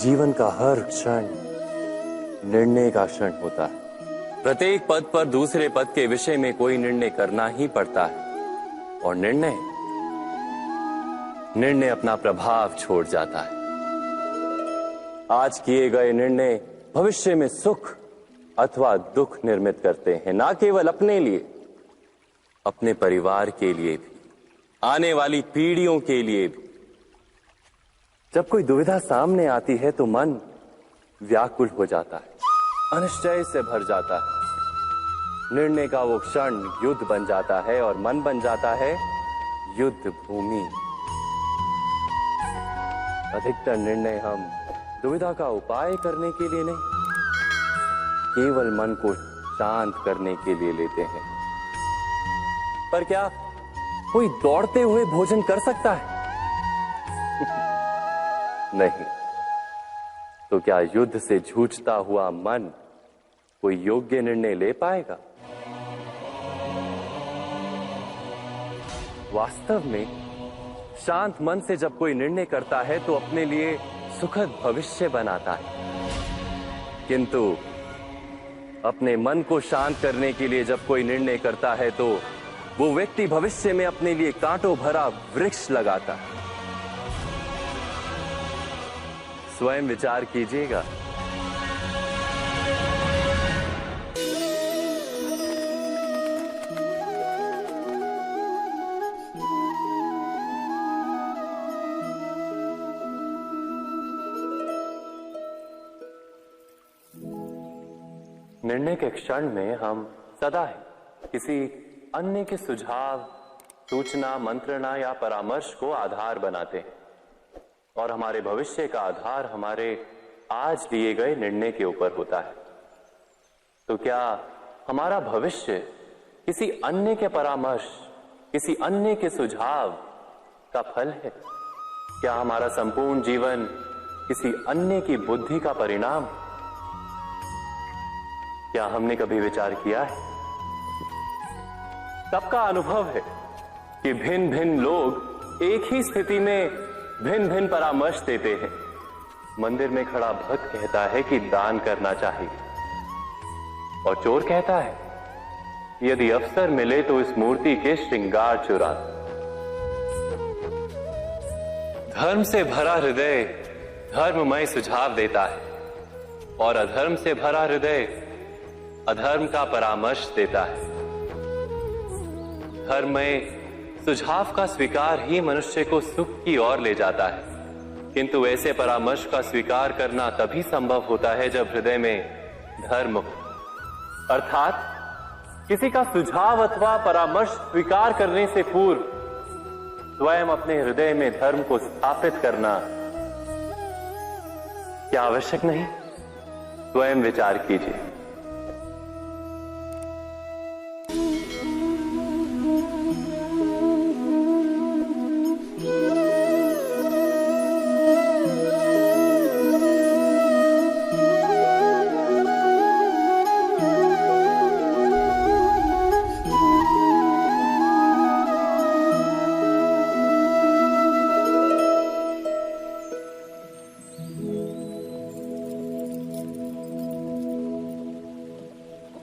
जीवन का हर क्षण निर्णय का क्षण होता है। प्रत्येक पद पर दूसरे पद के विषय में कोई निर्णय करना ही पड़ता है और निर्णय अपना प्रभाव छोड़ जाता है। आज किए गए निर्णय भविष्य में सुख अथवा दुख निर्मित करते हैं, ना केवल अपने लिए, अपने परिवार के लिए भी, आने वाली पीढ़ियों के लिए भी। जब कोई दुविधा सामने आती है तो मन व्याकुल हो जाता है, अनिश्चय से भर जाता है। निर्णय का वो क्षण युद्ध बन जाता है और मन बन जाता है युद्ध भूमि। अधिकतर निर्णय हम दुविधा का उपाय करने के लिए नहीं, केवल मन को शांत करने के लिए लेते हैं। पर क्या कोई दौड़ते हुए भोजन कर सकता है? नहीं। तो क्या युद्ध से जूझता हुआ मन कोई योग्य निर्णय ले पाएगा? वास्तव में शांत मन से जब कोई निर्णय करता है तो अपने लिए सुखद भविष्य बनाता है। किंतु अपने मन को शांत करने के लिए जब कोई निर्णय करता है तो वो व्यक्ति भविष्य में अपने लिए कांटों भरा वृक्ष लगाता है। स्वयं विचार कीजिएगा। निर्णय के क्षण में हम सदा ही किसी अन्य के सुझाव, सूचना, मंत्रणा या परामर्श को आधार बनाते हैं और हमारे भविष्य का आधार हमारे आज लिए गए निर्णय के ऊपर होता है। तो क्या हमारा भविष्य किसी अन्य के परामर्श, किसी अन्य के सुझाव का फल है? क्या हमारा संपूर्ण जीवन किसी अन्य की बुद्धि का परिणाम? क्या हमने कभी विचार किया है? सबका अनुभव है कि भिन्न भिन्न लोग एक ही स्थिति में भिन्न भिन्न परामर्श देते हैं। मंदिर में खड़ा भक्त कहता है कि दान करना चाहिए और चोर कहता है यदि अवसर मिले तो इस मूर्ति के श्रृंगार चुरा। धर्म से भरा हृदय धर्ममय सुझाव देता है और अधर्म से भरा हृदय अधर्म का परामर्श देता है। धर्ममय सुझाव का स्वीकार ही मनुष्य को सुख की ओर ले जाता है, किंतु ऐसे परामर्श का स्वीकार करना तभी संभव होता है जब हृदय में धर्म हो। अर्थात किसी का सुझाव अथवा परामर्श स्वीकार करने से पूर्व स्वयं अपने हृदय में धर्म को स्थापित करना क्या आवश्यक नहीं? स्वयं विचार कीजिए।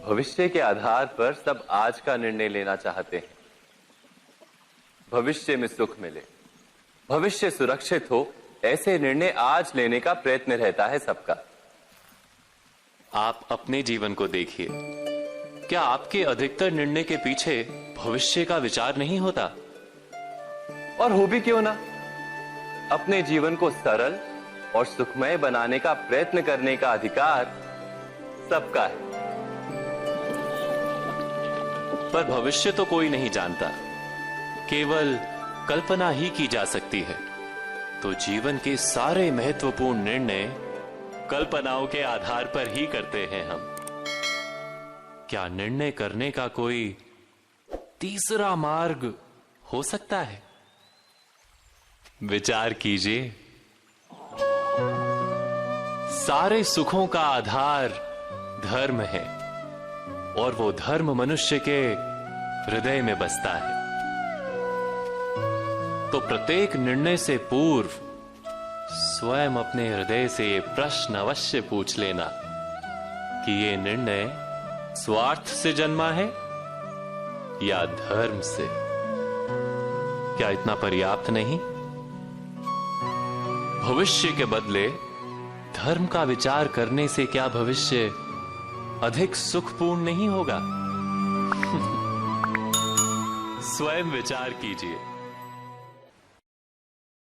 भविष्य के आधार पर सब आज का निर्णय लेना चाहते हैं। भविष्य में सुख मिले, भविष्य सुरक्षित हो, ऐसे निर्णय आज लेने का प्रयत्न रहता है सबका। आप अपने जीवन को देखिए, क्या आपके अधिकतर निर्णय के पीछे भविष्य का विचार नहीं होता? और हो भी क्यों ना? अपने जीवन को सरल और सुखमय बनाने का प्रयत्न करने का अधिकार सबका है। पर भविष्य तो कोई नहीं जानता, केवल कल्पना ही की जा सकती है। तो जीवन के सारे महत्वपूर्ण निर्णय कल्पनाओं के आधार पर ही करते हैं हम। क्या निर्णय करने का कोई तीसरा मार्ग हो सकता है? विचार कीजिए। सारे सुखों का आधार धर्म है और वो धर्म मनुष्य के हृदय में बसता है। तो प्रत्येक निर्णय से पूर्व स्वयं अपने हृदय से ये प्रश्न अवश्य पूछ लेना कि ये निर्णय स्वार्थ से जन्मा है या धर्म से। क्या इतना पर्याप्त नहीं? भविष्य के बदले धर्म का विचार करने से क्या भविष्य अधिक सुखपूर्ण नहीं होगा? स्वयं विचार कीजिए।